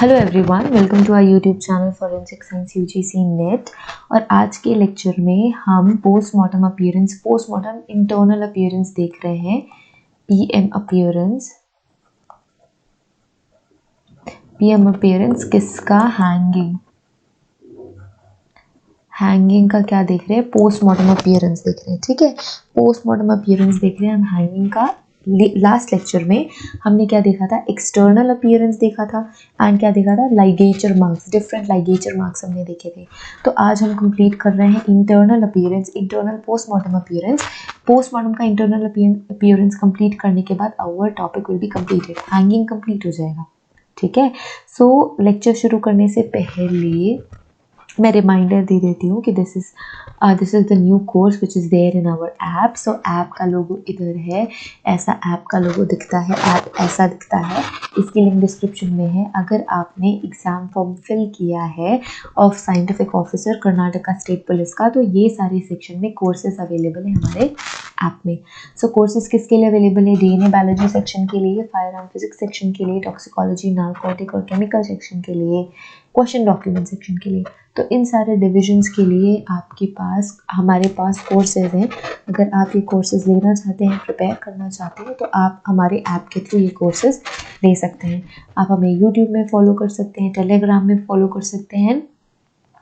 Hello everyone, welcome to our YouTube channel forensic science UGC NET. और आज के lecture में हम postmortem appearance, postmortem internal appearance देख रहे हैं। पीएम अपीयरेंस, पीएम अपीयरेंस किसका? हैंगिंग, हैंगिंग का क्या देख रहे हैं? पोस्टमार्टम अपीयरेंस देख रहे हैं। ठीक है, पोस्टमार्टम अपीयरेंस देख रहे हैं हम हैंगिंग का। लास्ट लेक्चर में हमने क्या देखा था? एक्सटर्नल अपीयरेंस देखा था एंड क्या देखा था? Ligature marks, different ligature marks हमने देखे थे। तो आज हम कंप्लीट कर रहे हैं internal appearance, internal postmortem appearance. Postmortem का इंटरनल अपीयरेंस कंप्लीट करने के बाद our topic will be completed, hanging complete हो जाएगा। ठीक है, सो लेक्चर शुरू करने से पहले मैं रिमाइंडर दे देती हूँ कि this is the new course which is there in our app. So app का लोगो इधर है, ऐसा ऐप का लोगो दिखता है, ऐप ऐसा दिखता है। इसकी लिंक डिस्क्रिप्शन में है। अगर आपने एग्ज़ाम फॉर्म फिल किया है of scientific officer Karnataka state police का, तो ये सारे सेक्शन में कोर्सेज अवेलेबल है हमारे ऐप में। सो कोर्सेज किसके लिए अवेलेबल है? डीएनए बायोलॉजी सेक्शन के लिए, फायर एंड फिजिक्स सेक्शन के लिए, टॉक्सिकोलॉजी, नार्कोटिक और केमिकल सेक्शन के लिए, क्वेश्चन डॉक्यूमेंट सेक्शन के लिए। तो इन सारे डिविजन्स के लिए आपके पास, हमारे पास कोर्सेज हैं। अगर आप ये कोर्सेज लेना चाहते हैं, प्रिपेयर करना चाहते हैं, तो आप हमारे ऐप के थ्रू ये कोर्सेज ले सकते हैं। आप हमें यूट्यूब में फॉलो कर सकते हैं, टेलीग्राम में फॉलो कर सकते हैं,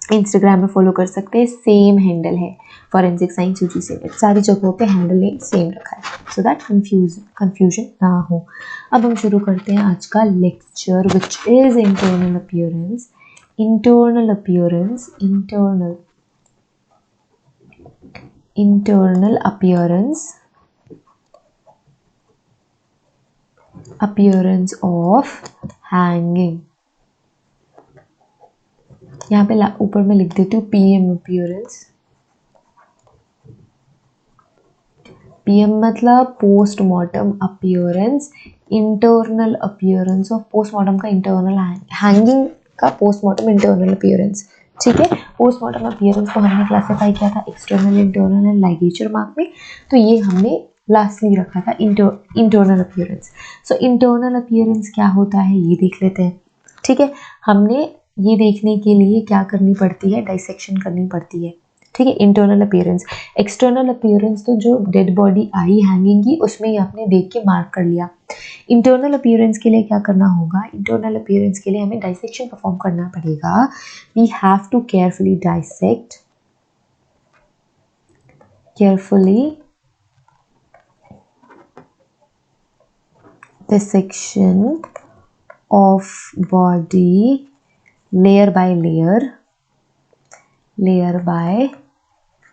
इंस्टाग्राम में फॉलो कर सकते हैं। सेम हैंडल है फॉरेंसिक साइंस यूजीसी नेट, सारी जगहों पे हैंडल नेम सेम रखा है सो दैट कंफ्यूजन ना हो। अब हम शुरू करते हैं आज का lecture which is internal appearance. Internal appearance, internal appearance, appearance of hanging. यहाँ पे ऊपर में लिख देती हूँ पीएम अपीयरेंस। पीएम मतलब postmortem appearance, internal appearance of postmortem का इंटरनल, हैंगिंग का पोस्टमार्टम इंटरनल अपीयरेंस। ठीक है, पोस्टमार्टम अपीयरेंस को हमने क्लासिफाई किया था external, internal and ligature mark में। तो ये हमने लास्टली रखा था internal appearance. So internal appearance क्या होता है ये देख लेते हैं। ठीक है, हमने ये देखने के लिए क्या करनी पड़ती है? डाइसेक्शन करनी पड़ती है। ठीक है, इंटरनल अपीयरेंस। एक्सटर्नल अपीयरेंस तो जो डेड बॉडी आई हैंगिंग की, उसमें ही आपने देख के मार्क कर लिया। इंटरनल अपीयरेंस के लिए क्या करना होगा? इंटरनल अपीयरेंस के लिए हमें डाइसेक्शन परफॉर्म करना पड़ेगा। We have to carefully dissect, carefully dissection of body layer by layer, layer by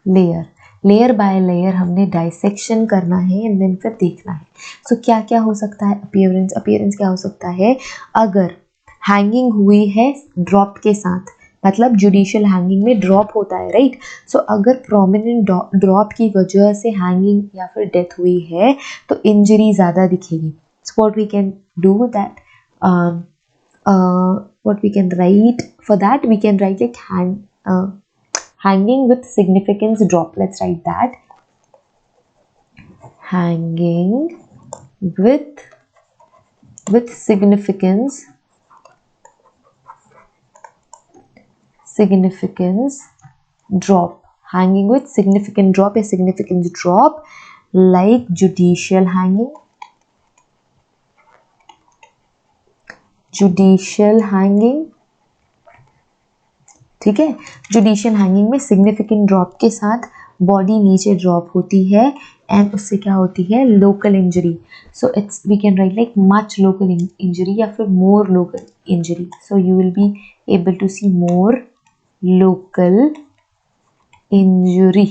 layer, layer by layer हमने डाइसेक्शन करना है एंड देन फिर देखना है। सो क्या क्या हो सकता है अपीयरेंस? अपीयरेंस क्या हो सकता है? अगर हैंगिंग हुई है ड्रॉप के साथ, मतलब जुडिशियल हैंगिंग में ड्रॉप होता है, राइट? सो अगर प्रोमिनेंट ड्रॉप की वजह से हैंगिंग या फिर डेथ हुई है तो इंजरी ज़्यादा दिखेगी। So what we can do that, what we can write for that, we can write like hanging with significance drop. Let's write that, hanging with significance drop, hanging with significant drop, a significance drop like judicial hanging, judicial hanging. ठीक है, judicial hanging में significant drop के साथ body नीचे drop होती है and उससे क्या होती है? Local injury. So it's, we can write like much local injury या फिर more local injury. So you will be able to see more local injury.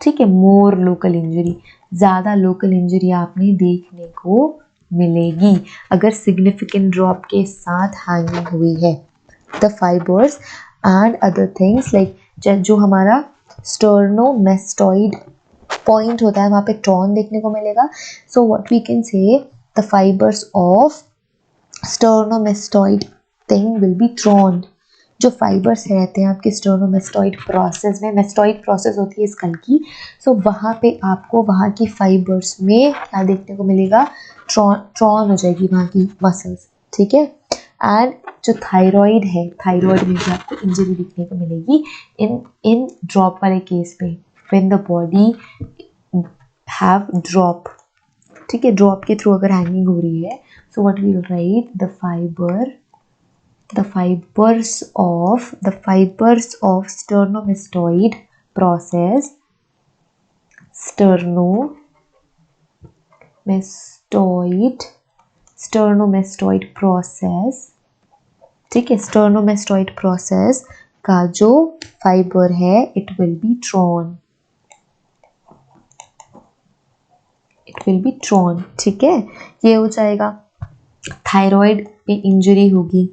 ठीक है, मोर लोकल इंजरी, ज़्यादा लोकल इंजरी आपने देखने को मिलेगी अगर सिग्निफिकेंट ड्रॉप के साथ हैंगिंग हुई है। The fibres and other things like जो हमारा स्टर्नोमेस्टॉइड पॉइंट होता है वहाँ पे टॉर्न देखने को मिलेगा। So what we can say, the fibres of sternomastoid thing will be torn. जो फाइबर्स रहते हैं आपके स्टर्नोमेस्टॉइड प्रोसेस में, मेस्टॉइड प्रोसेस होती है स्कल की, सो वहाँ पे आपको वहाँ की फाइबर्स में क्या देखने को मिलेगा? ट्रॉन हो जाएगी वहाँ की मसल्स। ठीक है, एंड जो थायराइड है, थायराइड में भी आपको इंजरी दिखने को मिलेगी इन ड्रॉप वाले केस में, when the body have drop, ठीक है, ड्रॉप के थ्रू अगर हैंगिंग हो रही है, so what we will write, the fibers of sternomastoid process, sternomastoid process, ठीक है, sternomastoid process का जो फाइबर है इट विल बी ट्रॉन, ठीक है, ये हो जाएगा। थायराइड में इंजरी होगी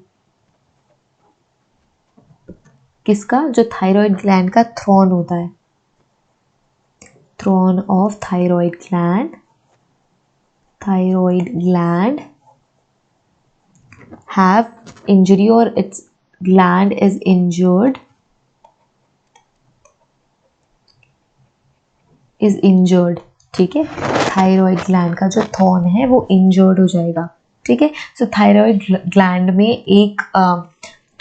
किसका, जो थायराइड ग्लैंड का थ्रॉन होता है, thrown of thyroid gland have injury or its gland is injured, ठीक है, थायराइड ग्लैंड का जो थॉर्न है वो इंजर्ड हो जाएगा, ठीक है। सो थायराइड ग्लैंड में एक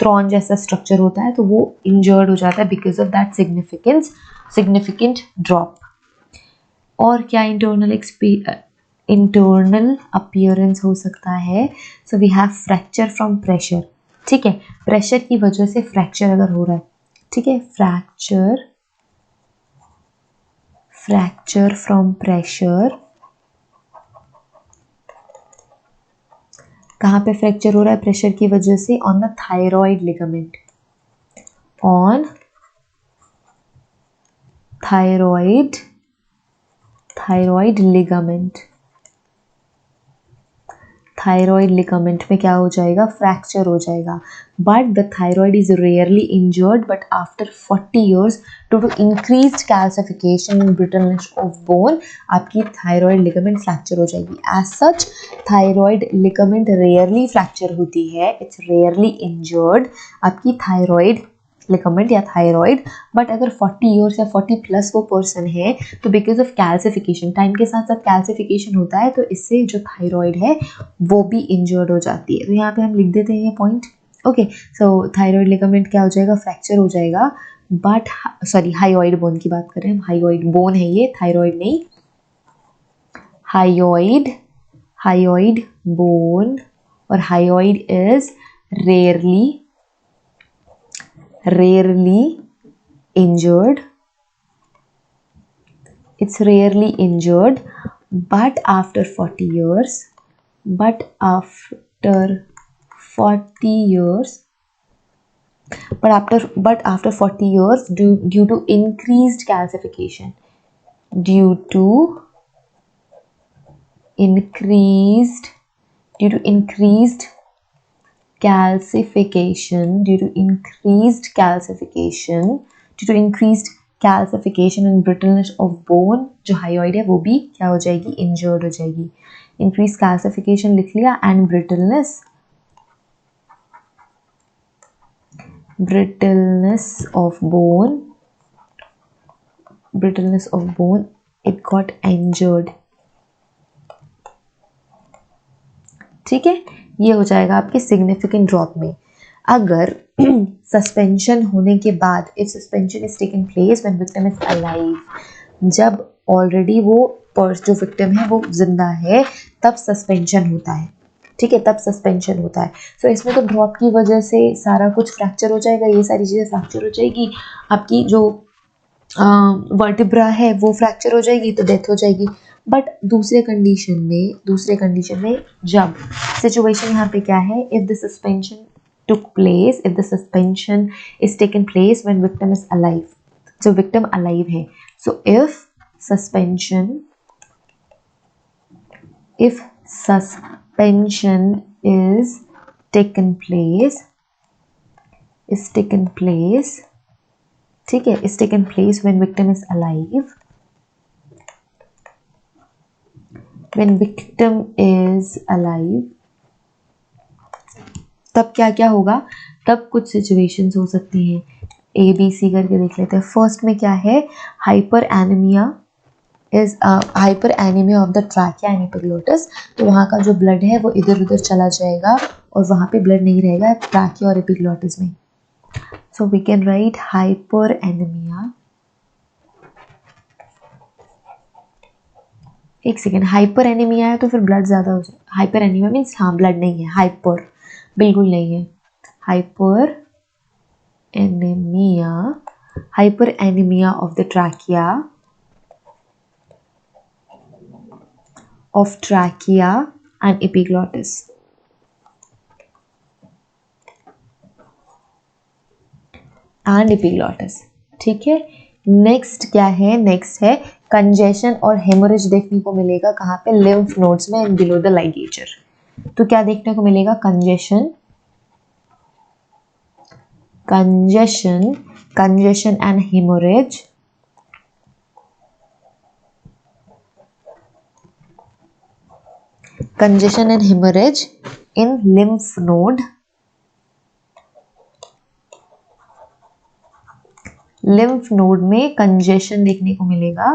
थ्रॉन जैसा स्ट्रक्चर होता है, तो वो इंजर्ड हो जाता है because of that significant drop. और क्या इंटरनल अपीयरेंस हो सकता है, so we have fracture from pressure, ठीक है, प्रेशर की वजह से फ्रैक्चर अगर हो रहा है, ठीक है, फ्रैक्चर फ्रॉम प्रेशर, कहाँ पे फ्रैक्चर हो रहा है, प्रेशर की वजह से on the thyroid ligament, on thyroid ligament, thyroid ligament में क्या हो जाएगा, फ्रैक्चर हो जाएगा। But the thyroid is rarely injured, but after 40 years due to increased calcification and brittleness of bone आपकी थायराइड लिगामेंट फ्रैक्चर हो जाएगी। As such thyroid ligament rarely fracture होती है, इट्स रेयरली इंजर्ड आपकी थायराइड लिगामेंट या thyroid. But अगर 40 years या 40+ वो पर्सन है, तो बिकॉज ऑफ कैल्सिफिकेशन, टाइम के साथ साथ कैल्सिफिकेशन होता है, तो इससे जो थायराइड है वो भी इंजर्ड हो जाती है। तो यहाँ पे हम लिख देते हैं ये पॉइंट, ओके। सो थायराइड लिगामेंट क्या हो जाएगा, फ्रैक्चर हो जाएगा। बट सॉरी, हायोइड बोन की बात कर रहे हैं हम, हायोइड बोन है ये, थायराइड नहीं, हायोइड बोन, और hyoid is rarely injured, it's rarely injured, but after 40 years, but after 40 years due to increased calcification, due to increased calcification and brittleness of bone, जो हायोइड है वो भी क्या हो जाएगी, इंजर्ड हो जाएगी। इंक्रीज कैल्सिफिकेशन लिख लिया and brittleness of bone, it got injured, ठीक है, ये हो जाएगा आपके सिग्निफिकेंट ड्रॉप में। अगर सस्पेंशन होने के बाद, if suspension is taken place when victim is alive, जब ऑलरेडी वो जो विक्टिम है वो जिंदा है, तब सस्पेंशन होता है, ठीक है, तब सस्पेंशन होता है। सो इसमें तो ड्रॉप की वजह से सारा कुछ फ्रैक्चर हो जाएगा, ये सारी चीज़ें फ्रैक्चर हो जाएगी, आपकी जो वर्टिब्रा है वो फ्रैक्चर हो जाएगी, तो डेथ हो जाएगी। बट दूसरे कंडीशन में जब सिचुएशन यहाँ पे क्या है, if the suspension is taken place when victim is alive, so victim alive है, so if suspension is taken place, ठीक है, is taken place when victim is alive, तब क्या क्या होगा, तब कुछ सिचुएशंस हो सकती हैं, ABC करके देख लेते हैं। फर्स्ट में क्या है, hyperaemia of the trachea and epiglottis, तो वहाँ का जो ब्लड है वो इधर उधर चला जाएगा और वहाँ पे ब्लड नहीं रहेगा ट्रैकिया और एपिग्लॉटिस में। So we can write hyperaemia. एक सेकेंड, हाइपर एनीमिया है तो फिर ब्लड ज़्यादा हो जाए। हाइपर एनीमिया मीन्स हाँ ब्लड नहीं है, हाइपर बिल्कुल नहीं है। Hyperaemia, hyperaemia of the trachea, of trachea and epiglottis. And epiglottis, ठीक है। नेक्स्ट क्या है? नेक्स्ट है कंजेशन और हेमोरेज देखने को मिलेगा कहाँ पे? लिम्फ नोड्स में एंड बिलो द लाइगेचर। तो क्या देखने को मिलेगा? Congestion, congestion, congestion and haemorrhage, congestion and haemorrhage in lymph node, lymph node में कंजेशन देखने को मिलेगा।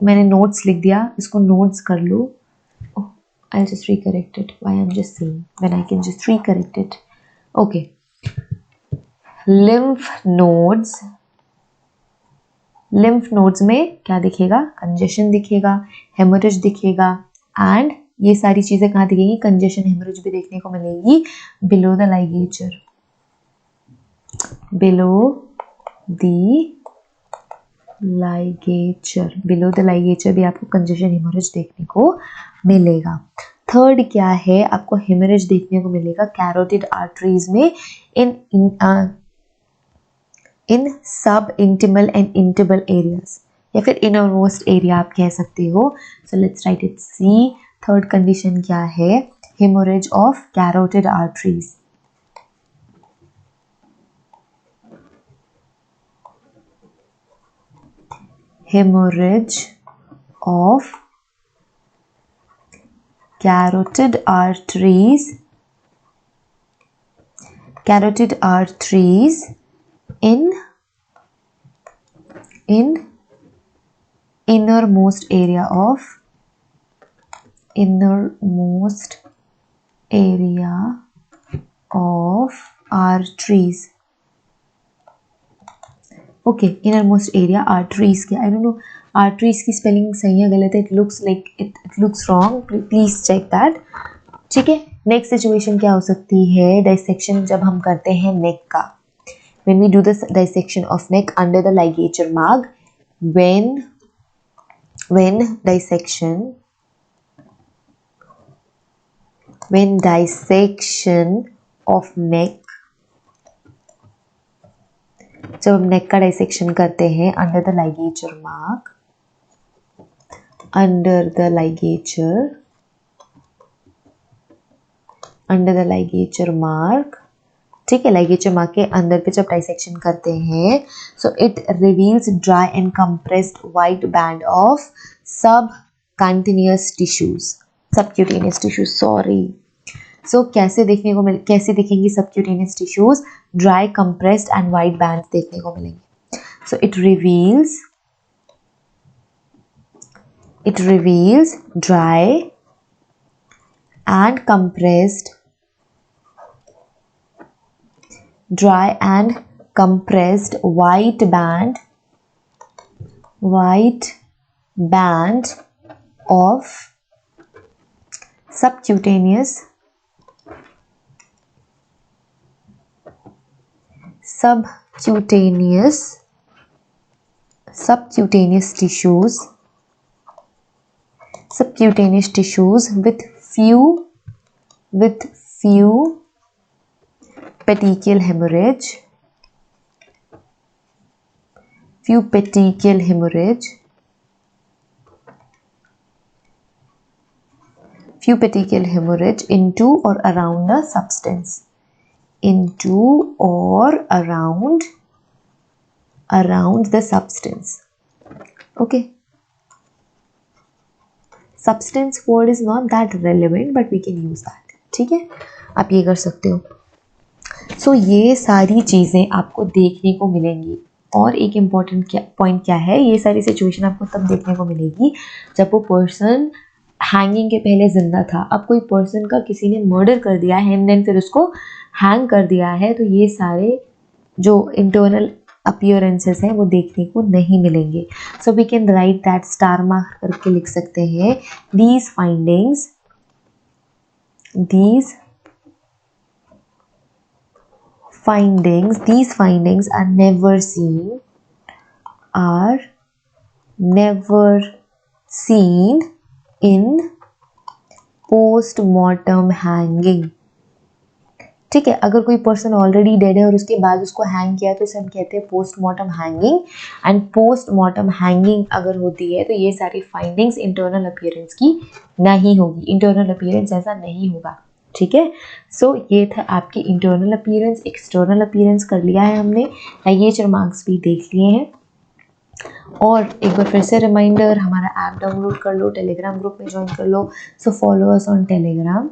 मैंने नोट्स लिख दिया, इसको नोट्स कर लो। I'll just recorrect it. Why I'm just saying when I can just recorrect it. Okay. Lymph nodes, lymph nodes में क्या दिखेगा? कंजेशन दिखेगा, हेमोरेज दिखेगा एंड ये सारी चीजें कहाँ दिखेंगी? कंजेशन हेमोरेज भी देखने को मिलेगी below the ligature, below the ligature, below the ligature भी आपको कंजेशन हेमोरेज देखने को मिलेगा। थर्ड क्या है? आपको हेमोरेज देखने को मिलेगा कैरोटिड आर्टरीज में इन सब इंटिमल एंड इंटिबल एरियाज, या फिर इनरमोस्ट एरिया आप कह सकते हो। So let's write it see. Third condition क्या है? Haemorrhage of carotid arteries, hemorrhage of carotid arteries, carotid arteries in innermost area of, innermost area of arteries. Okay, innermost area arteries के, I don't know arteries की spelling सही है गलत है, it looks like it looks wrong, please check that, ठीक है। Next situation क्या हो सकती है? डाइसेक्शन जब हम करते हैं नेक का, when we do the dissection of neck under the ligature mark, when dissection of neck, जब हम नेक का डाइसेक्शन करते हैं under the ligature mark, under the ligature mark, ठीक है, लाइगेचर मार्क के अंदर पे जब डाइसेक्शन करते हैं, so it reveals dry and compressed white band of sub continuous tissues, subcutaneous tissues, sorry. So कैसे दिखेंगी subcutaneous tissues? Dry, compressed and white band देखने को मिलेंगे। So it reveals dry and compressed, white band of subcutaneous tissues with few petechial hemorrhage, into or around the substance, around the substance. Okay, substance word is not that relevant but we can use that, ठीक है, आप ये कर सकते हो। सो ये सारी चीज़ें आपको देखने को मिलेंगी। और एक इम्पॉर्टेंट पॉइंट क्या है? ये सारी सिचुएशन आपको तब देखने को मिलेगी जब वो पर्सन हैंगिंग के पहले जिंदा था, अब कोई पर्सन का किसी ने मर्डर कर दिया है एंड देन फिर उसको हैंग कर दिया है, तो ये सारे जो इंटरनल अपीयरेंसेस हैं वो देखने को नहीं मिलेंगे. So we can write that, star mark करके लिख सकते हैं, these findings are never seen in postmortem hanging. ठीक है, अगर कोई पर्सन ऑलरेडी डेड है और उसके बाद उसको हैंग किया तो उसे हम कहते हैं postmortem hanging. And postmortem hanging अगर होती है तो ये सारी फाइंडिंग्स इंटरनल अपीयरेंस की नहीं होगी, इंटरनल अपीयरेंस ऐसा नहीं होगा. ठीक है, सो ये था आपकी इंटरनल अपीयरेंस. एक्सटर्नल अपीयरेंस कर लिया है हमने, लाइगेचर मार्क्स भी देख लिए हैं. और एक बार फिर से रिमाइंडर, हमारा ऐप डाउनलोड कर लो, टेलीग्राम ग्रुप में ज्वाइन कर लो. So follow us on Telegram.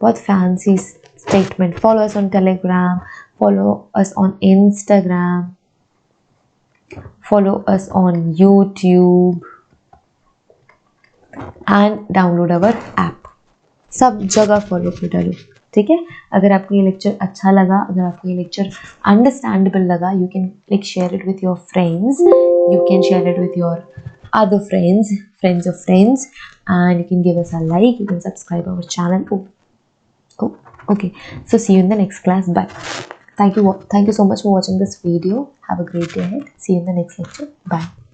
बहुत fancy statement. Follow us on Telegram, follow us on Instagram, follow us on YouTube and download our app. सब जगह फॉलो कर डालो. ठीक है, अगर आपको ये लेक्चर अच्छा लगा, अगर आपको ये लेक्चर अंडरस्टैंडेबल लगा, you can like share it with your friends, you can share it with your other friends of friends, and you can give us a like, you can subscribe our channel. Okay, so see you in the next class. Bye. Thank you so much for watching this video. Have a great day ahead. See you in the next lecture. Bye.